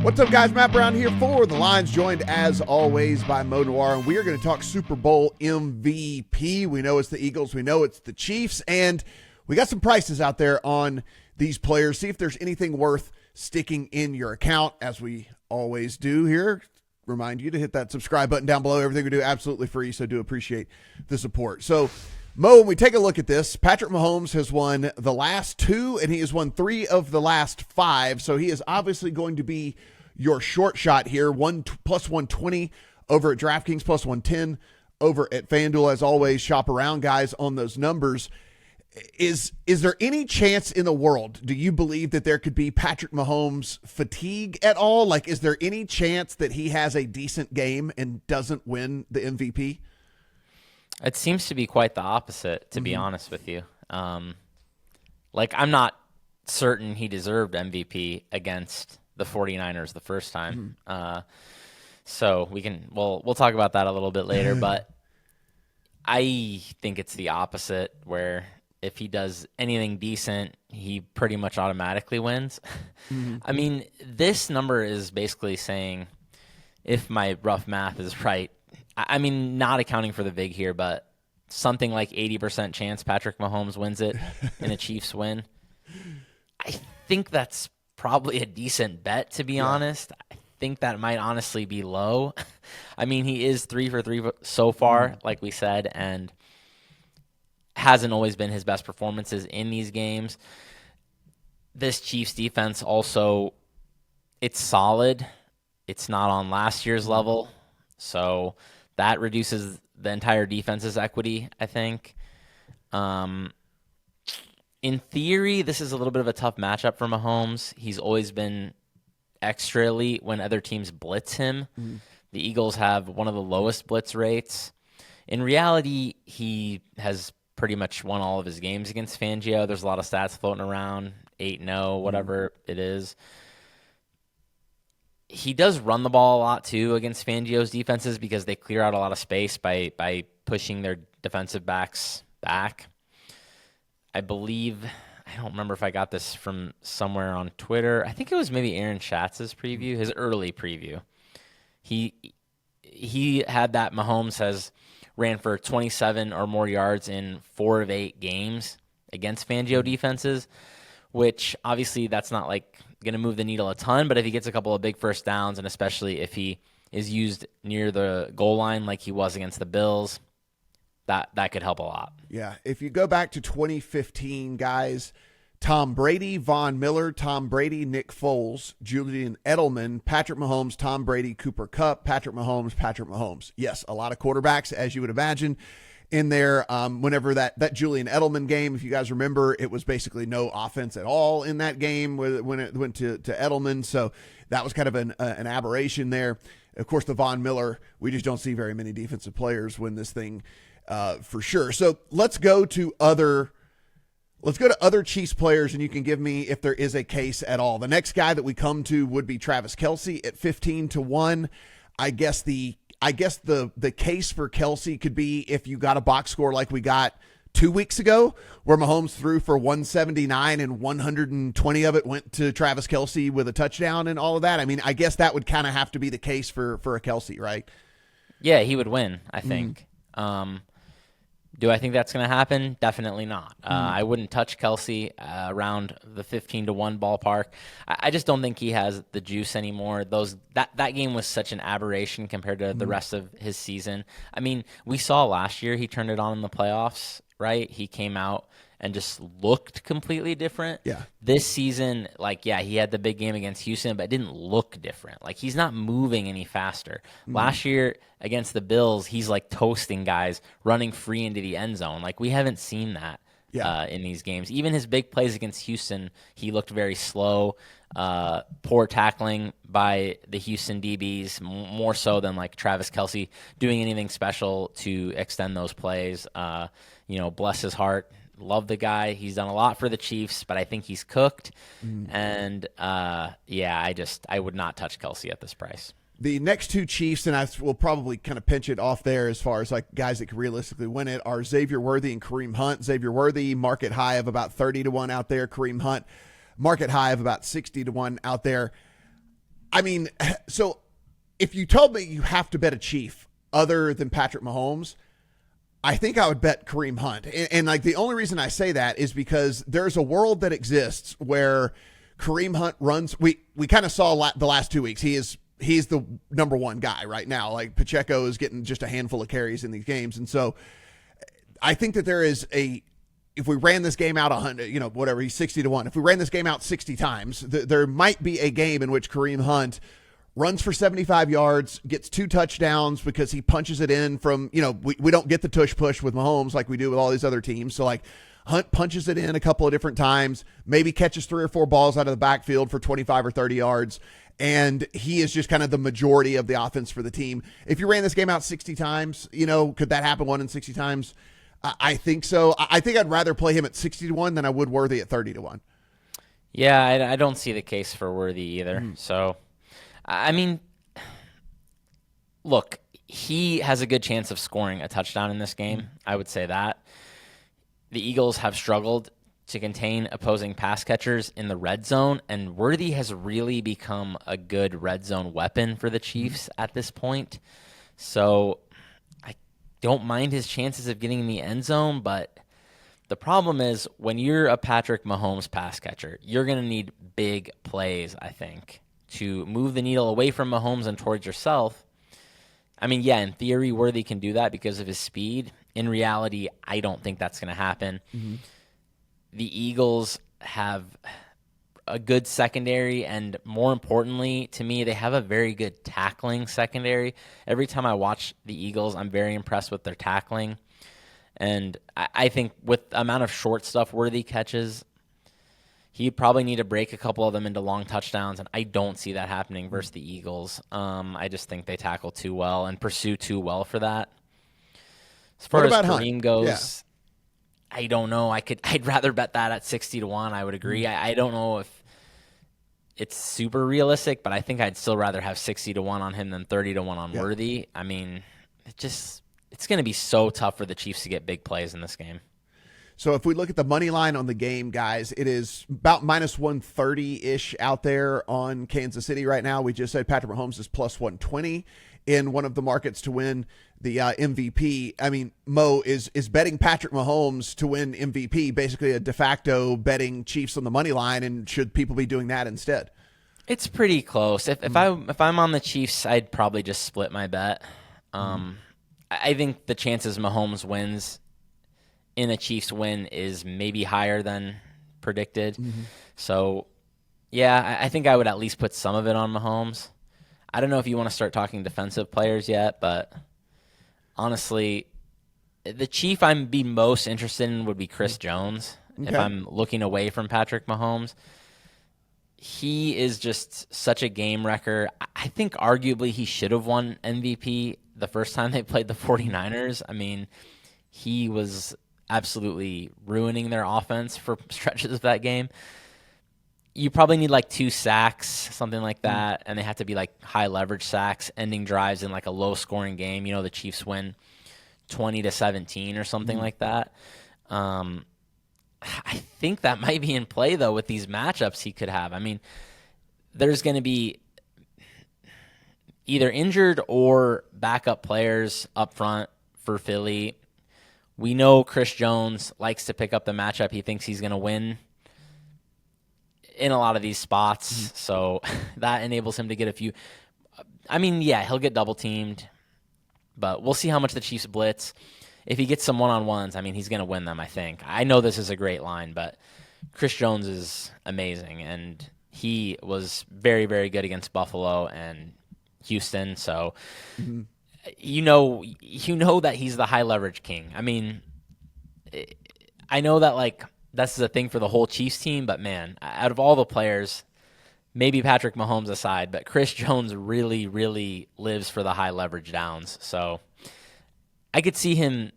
What's up, guys? Matt Brown here for The Lines, joined as always by Nuwwarah, and we are going to talk Super Bowl MVP. We know it's the Eagles, we know it's the Chiefs, and we got some prices out there on these players. See if there's anything worth sticking in your account, as we always do here. Remind you to hit that subscribe button down below. Everything we do absolutely free, so do appreciate the support. So, Mo, when we take a look at this, Patrick Mahomes has won the last two, and he has won 3 of the last 5, so he is obviously going to be your short shot here. Plus 120 over at DraftKings, plus 110 over at FanDuel. As always, shop around, guys, on those numbers. Is there any chance in the world, do you believe, that there could be Patrick Mahomes fatigue at all? Like, is there any chance that he has a decent game and doesn't win the MVP? It seems to be quite the opposite, to be honest with you. I'm not certain he deserved MVP against the 49ers the first time. So we'll talk about that a little bit later, but I think it's the opposite, where if he does anything decent, he pretty much automatically wins. I mean, this number is basically saying, if my rough math is right, I mean, not accounting for the vig here, but something like 80% chance Patrick Mahomes wins it in a Chiefs win. I think that's probably a decent bet, to be honest. I think that might honestly be low. I mean, he is 3 for 3 so far, like we said, and hasn't always been his best performances in these games. This Chiefs defense also, it's solid. It's not on last year's level, so that reduces the entire defense's equity, I think. In theory, this is a little bit of a tough matchup for Mahomes. He's always been extra elite when other teams blitz him. The Eagles have one of the lowest blitz rates. In reality, he has pretty much won all of his games against Fangio. There's a lot of stats floating around, 8-0, whatever it is. He does run the ball a lot, too, against Fangio's defenses because they clear out a lot of space by pushing their defensive backs back. I believe, I don't remember if I got this from somewhere on Twitter. I think it was maybe Aaron Schatz's preview, his early preview. He had that Mahomes has ran for 27 or more yards in 4 of 8 games against Fangio defenses, which obviously that's not like going to move the needle a ton, but if he gets a couple of big first downs, and especially if he is used near the goal line like he was against the Bills, that could help a lot. Yeah, if you go back to 2015, guys, Tom Brady, Von Miller, Tom Brady, Nick Foles, Julian Edelman, Patrick Mahomes, Tom Brady, Cooper Kupp, Patrick Mahomes. Yes, a lot of quarterbacks, as you would imagine, in there. Whenever that Julian Edelman game, if you guys remember, it was basically no offense at all in that game when it went to Edelman. So that was kind of an aberration there. Of course, the Von Miller, we just don't see very many defensive players win this thing for sure. So let's go to other Chiefs players, and you can give me if there is a case at all. The next guy that we come to would be Travis Kelce at 15-1. I guess the case for Kelce could be if you got a box score like we got 2 weeks ago, where Mahomes threw for 179 and 120 of it went to Travis Kelce with a touchdown and all of that. I mean, I guess that would kind of have to be the case for a Kelce, right? Yeah, he would win, I think. Do I think that's going to happen? Definitely not. I wouldn't touch Kelce around the 15-1 ballpark. I just don't think he has the juice anymore. That game was such an aberration compared to the rest of his season. I mean, we saw last year he turned it on in the playoffs, right? He came out and just looked completely different. Yeah. This season, he had the big game against Houston, but it didn't look different. Like, he's not moving any faster. Last year against the Bills, he's like toasting guys, running free into the end zone. Like, we haven't seen that in these games. Even his big plays against Houston, he looked very slow. Poor tackling by the Houston DBs, more so than like Travis Kelce doing anything special to extend those plays. Bless his heart. Love the guy. He's done a lot for the Chiefs, but I think he's cooked. And I would not touch Kelce at this price. The next two Chiefs, and I will probably kind of pinch it off there as far as like guys that could realistically win it, are Xavier Worthy and Kareem Hunt. Xavier Worthy, market high of about 30-1 out there. Kareem Hunt, market high of about 60-1 out there. I mean, so if you told me you have to bet a Chief other than Patrick Mahomes, I think I would bet Kareem Hunt. And like the only reason I say that is because there's a world that exists where Kareem Hunt runs. We kind of saw the last 2 weeks. He's the number one guy right now. Like Pacheco is getting just a handful of carries in these games. And so I think that there is if we ran this game out 100, whatever, he's 60-1. If we ran this game out 60 times, there might be a game in which Kareem Hunt runs for 75 yards, gets 2 touchdowns because he punches it in from, we don't get the tush push with Mahomes like we do with all these other teams. So like Hunt punches it in a couple of different times, maybe catches 3 or 4 balls out of the backfield for 25 or 30 yards. And he is just kind of the majority of the offense for the team. If you ran this game out 60 times, could that happen 1 in 60 times? I think so. I think I'd rather play him at 60-1 than I would Worthy at 30-1. Yeah, I don't see the case for Worthy either. So, I mean, look, he has a good chance of scoring a touchdown in this game. I would say that. The Eagles have struggled to contain opposing pass catchers in the red zone, and Worthy has really become a good red zone weapon for the Chiefs at this point. So I don't mind his chances of getting in the end zone, but the problem is when you're a Patrick Mahomes pass catcher, you're going to need big plays, I think, to move the needle away from Mahomes and towards yourself. I mean, yeah, in theory, Worthy can do that because of his speed. In reality, I don't think that's going to happen. Mm-hmm. The Eagles have a good secondary, and more importantly to me, they have a very good tackling secondary. Every time I watch the Eagles, I'm very impressed with their tackling. And I think with the amount of short stuff Worthy catches, he'd probably need to break a couple of them into long touchdowns, and I don't see that happening versus the Eagles. I just think they tackle too well and pursue too well for that. As far as Kareem goes, I don't know. I'd rather bet that at 60-1. I would agree. I don't know if it's super realistic, but I think I'd still rather have 60-1 on him than 30-1 on Worthy. I mean, it's going to be so tough for the Chiefs to get big plays in this game. So if we look at the money line on the game, guys, it is about minus 130-ish out there on Kansas City right now. We just said Patrick Mahomes is plus 120 in one of the markets to win the MVP. I mean, Mo is betting Patrick Mahomes to win MVP, basically a de facto betting Chiefs on the money line, and should people be doing that instead? It's pretty close. If I'm on the Chiefs, I'd probably just split my bet. I think the chances Mahomes wins in a Chiefs win is maybe higher than predicted. So, yeah, I think I would at least put some of it on Mahomes. I don't know if you want to start talking defensive players yet, but honestly, the Chief I'd be most interested in would be Chris Jones. Okay. If I'm looking away from Patrick Mahomes, he is just such a game wrecker. I think arguably he should have won MVP the first time they played the 49ers. I mean, he was absolutely ruining their offense for stretches of that game. You probably need like 2 sacks, something like that, and they have to be like high leverage sacks, ending drives in like a low scoring game. The Chiefs win 20-17 or something like that. I think that might be in play though with these matchups he could have. I mean, there's going to be either injured or backup players up front for Philly. We know Chris Jones likes to pick up the matchup he thinks he's going to win in a lot of these spots, so that enables him to get a few. I mean, yeah, he'll get double-teamed, but we'll see how much the Chiefs blitz. If he gets some one-on-ones, I mean, he's going to win them, I think. I know this is a great line, but Chris Jones is amazing, and he was very, very good against Buffalo and Houston, so you know that he's the high-leverage king. I mean, I know that, like, that's the thing for the whole Chiefs team, but man, out of all the players, maybe Patrick Mahomes aside, but Chris Jones really, really lives for the high leverage downs. So I could see him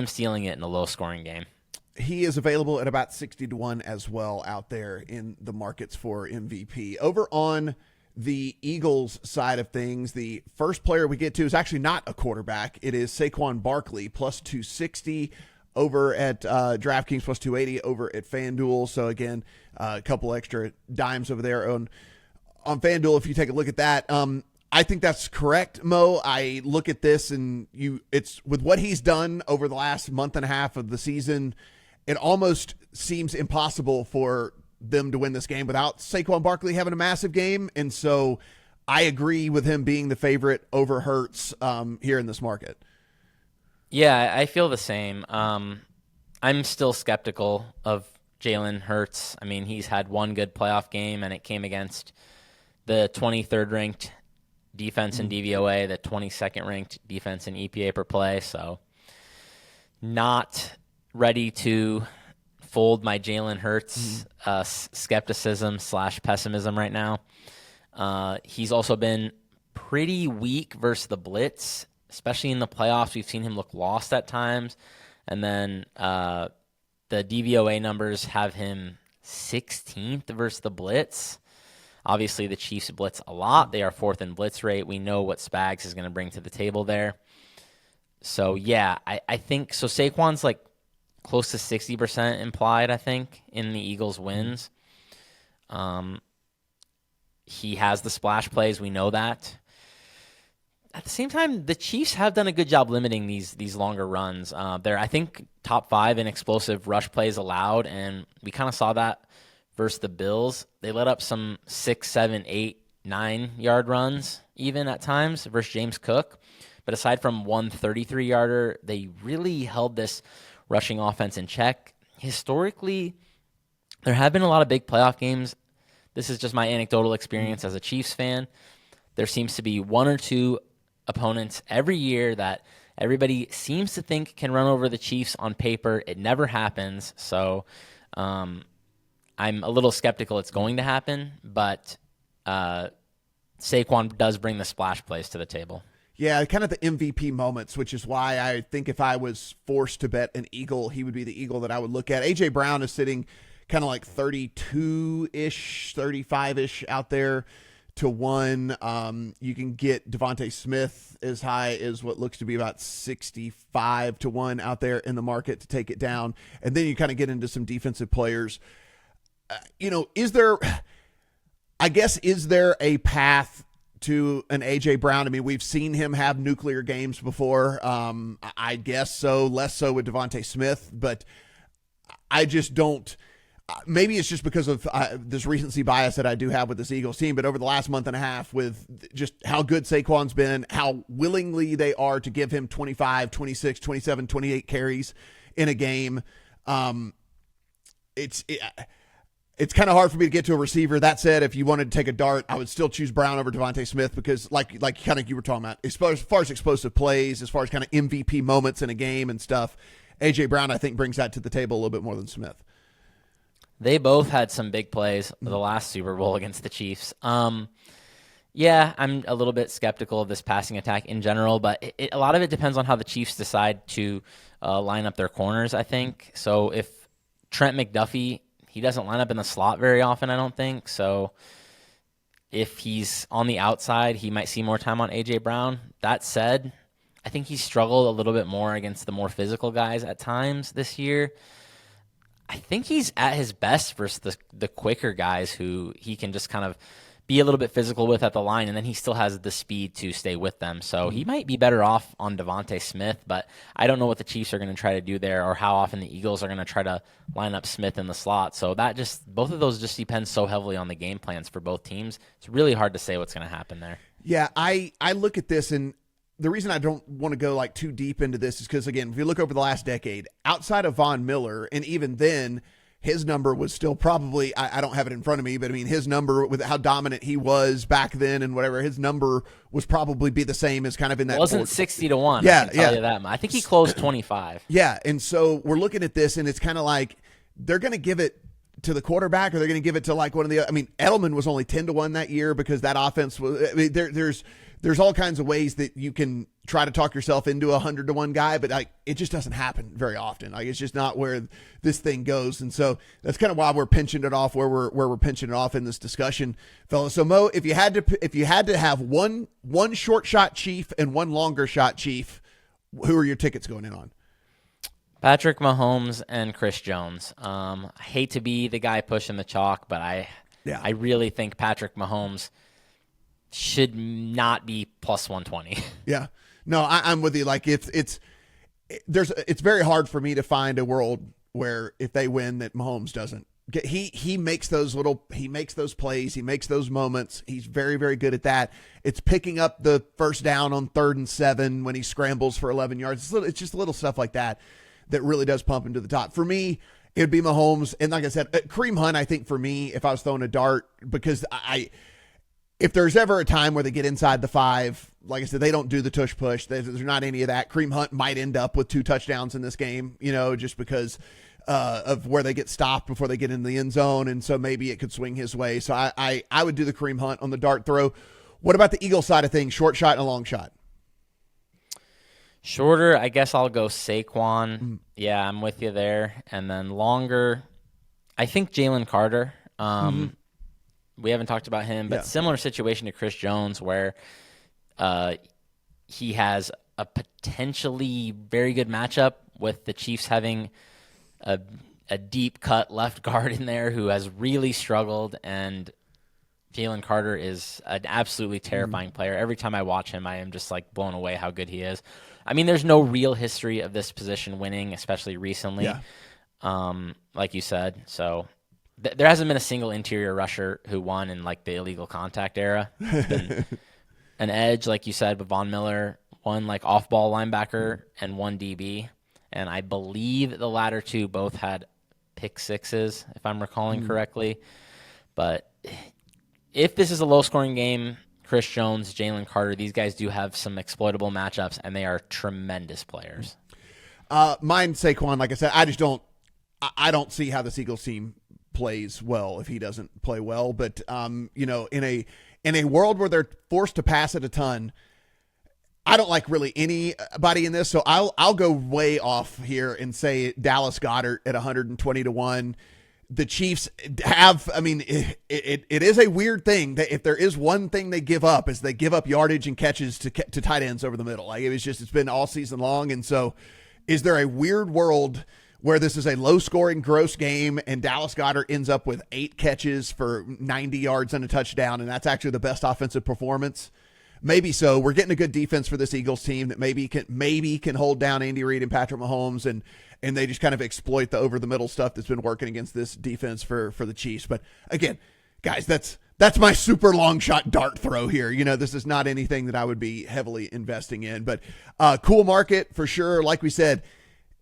stealing it in a low scoring game. He is available at about 60-1 as well out there in the markets for MVP. Over on the Eagles side of things, the first player we get to is actually not a quarterback. It is Saquon Barkley, plus 260 over at DraftKings, plus 280 over at FanDuel. So again, a couple extra dimes over there on FanDuel, if you take a look at that. I think that's correct, Mo. I look at this and it's with what he's done over the last month and a half of the season, it almost seems impossible for them to win this game without Saquon Barkley having a massive game. And so I agree with him being the favorite over Hurts here in this market. Yeah, I feel the same. I'm still skeptical of Jalen Hurts. I mean, he's had one good playoff game, and it came against the 23rd ranked defense in DVOA, the 22nd ranked defense in EPA per play. So not ready to fold my Jalen Hurts skepticism / pessimism right now. He's also been pretty weak versus the blitz, especially in the playoffs. We've seen him look lost at times. And then the DVOA numbers have him 16th versus the blitz. Obviously, the Chiefs blitz a lot. They are 4th in blitz rate. We know what Spags is going to bring to the table there. So, yeah, I think so. Saquon's like close to 60% implied, I think, in the Eagles' wins. He has the splash plays. We know that. At the same time, the Chiefs have done a good job limiting these longer runs. They're, I think, top 5 in explosive rush plays allowed, and we kind of saw that versus the Bills. They let up some 6, 7, 8, 9-yard runs even at times versus James Cook. But aside from one 33-yarder, they really held this rushing offense in check. Historically, there have been a lot of big playoff games. This is just my anecdotal experience as a Chiefs fan. There seems to be one or two opponents every year that everybody seems to think can run over the Chiefs on paper. It never happens. So I'm a little skeptical it's going to happen, but Saquon does bring the splash plays to the table. Yeah, kind of the MVP moments, which is why I think if I was forced to bet an Eagle, he would be the Eagle that I would look at. A.J. Brown is sitting kind of like 32-ish, 35-ish out there to 1. You can get Devonta Smith as high as what looks to be about 65 to 1 out there in the market to take it down. And then you kind of get into some defensive players. Is there a path to an A.J. Brown? I mean, we've seen him have nuclear games before. I guess so, less so with Devonta Smith, but I just don't. Maybe it's just because of this recency bias that I do have with this Eagles team, but over the last month and a half with just how good Saquon's been, how willingly they are to give him 25, 26, 27, 28 carries in a game, it's kind of hard for me to get to a receiver. That said, if you wanted to take a dart, I would still choose Brown over Devonta Smith because like kind of you were talking about, as far as explosive plays, as far as kind of MVP moments in a game and stuff, A.J. Brown, I think, brings that to the table a little bit more than Smith. They both had some big plays the last Super Bowl against the Chiefs. Yeah, I'm a little bit skeptical of this passing attack in general, but a lot of it depends on how the Chiefs decide to line up their corners, I think. So if Trent McDuffie, he doesn't line up in the slot very often, I don't think. So if he's on the outside, he might see more time on A.J. Brown. That said, I think he's struggled a little bit more against the more physical guys at times this year. I think he's at his best versus the quicker guys who he can just kind of be a little bit physical with at the line, and then he still has the speed to stay with them. So he might be better off on Devonta Smith, but I don't know what the Chiefs are going to try to do there or how often the Eagles are going to try to line up Smith in the slot. So both of those just depend so heavily on the game plans for both teams. It's really hard to say what's going to happen there. Yeah, I look at this, and the reason I don't want to go like too deep into this is because, again, if you look over the last decade, outside of Von Miller, and even then, his number was still probably, I don't have it in front of me, but I mean, his number with how dominant he was back then and whatever, his number was probably be the same as kind of in that. It wasn't 60 to 1. Yeah, I can tell you that. I think he closed 25. Yeah. And so we're looking at this and it's kind of like, they're going to give it to the quarterback or they're going to give it to like one of the, I mean, Edelman was only 10 to 1 that year because that offense was, I mean, there's all kinds of ways that you can try to talk yourself into 100 to 1 guy, but like it just doesn't happen very often. Like it's just not where this thing goes. And so that's kind of why we're pinching it off where we're pinching it off in this discussion, fellas. So Mo, if you had to have one short shot Chief and one longer shot Chief, who are your tickets going in on? Patrick Mahomes and Chris Jones. I hate to be the guy pushing the chalk, but I Yeah. I really think Patrick Mahomes should not be plus 120. Yeah. No, I'm with you. Like it's very hard for me to find a world where if they win that Mahomes doesn't get, he makes those plays, he makes those moments. He's very, very good at that. It's picking up the first down on 3rd and 7 when he scrambles for 11 yards. It's just little stuff like that really does pump him to the top. For me, it would be Mahomes. And like I said, Kareem Hunt, I think for me, if I was throwing a dart, because if there's ever a time where they get inside the 5, like I said, they don't do the tush push. There's not any of that. Kareem Hunt might end up with 2 touchdowns in this game, just because of where they get stopped before they get in the end zone. And so maybe it could swing his way. So I would do the Kareem Hunt on the dart throw. What about the Eagle side of things? Short shot and a long shot? Shorter, I guess I'll go Saquon. Yeah, I'm with you there. And then longer, I think Jalen Carter. We haven't talked about him, but similar situation to Chris Jones where he has a potentially very good matchup with the Chiefs having a deep cut left guard in there who has really struggled, and Jalen Carter is an absolutely terrifying player. Every time I watch him, I am just like blown away how good he is. I mean, there's no real history of this position winning, especially recently, like you said. So there hasn't been a single interior rusher who won in like the illegal contact era. It's been an edge, like you said, with Von Miller, one like off-ball linebacker, and one DB. And I believe the latter two both had pick sixes, if I'm recalling correctly. But if this is a low-scoring game, Chris Jones, Jalen Carter, these guys do have some exploitable matchups, and they are tremendous players. Mine, Saquon, like I said, I don't see how this Eagles team plays well if he doesn't play well. But, in a world where they're forced to pass it a ton, I don't like really anybody in this, so I'll go way off here and say Dallas Goedert at 120-1. The Chiefs have, I mean, it is a weird thing that if there is one thing they give up is they give up yardage and catches to tight ends over the middle. Like it's been all season long. And so is there a weird world where this is a low scoring gross game and Dallas Goedert ends up with 8 catches for 90 yards and a touchdown, and that's actually the best offensive performance? Maybe so. We're getting a good defense for this Eagles team that maybe can hold down Andy Reid and Patrick Mahomes, and they just kind of exploit the over the middle stuff that's been working against this defense for the Chiefs. But again, guys, that's my super long shot dart throw here. This is not anything that I would be heavily investing in, but cool market for sure. Like we said,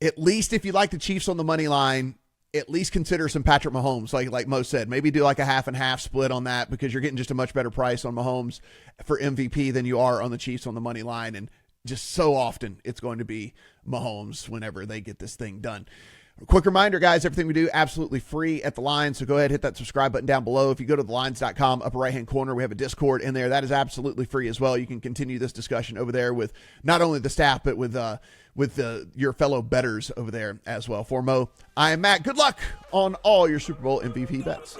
at least if you like the Chiefs on the money line, at least consider some Patrick Mahomes, like Mo said. Maybe do like a half and half split on that because you're getting just a much better price on Mahomes for MVP than you are on the Chiefs on the money line. And just so often it's going to be Mahomes whenever they get this thing done. A quick reminder, guys, everything we do absolutely free at The Line. So go ahead, hit that subscribe button down below. If you go to thelines.com, upper right-hand corner, we have a Discord in there. That is absolutely free as well. You can continue this discussion over there with not only the staff, but with your fellow bettors over there as well. For Mo, I am Matt. Good luck on all your Super Bowl MVP bets.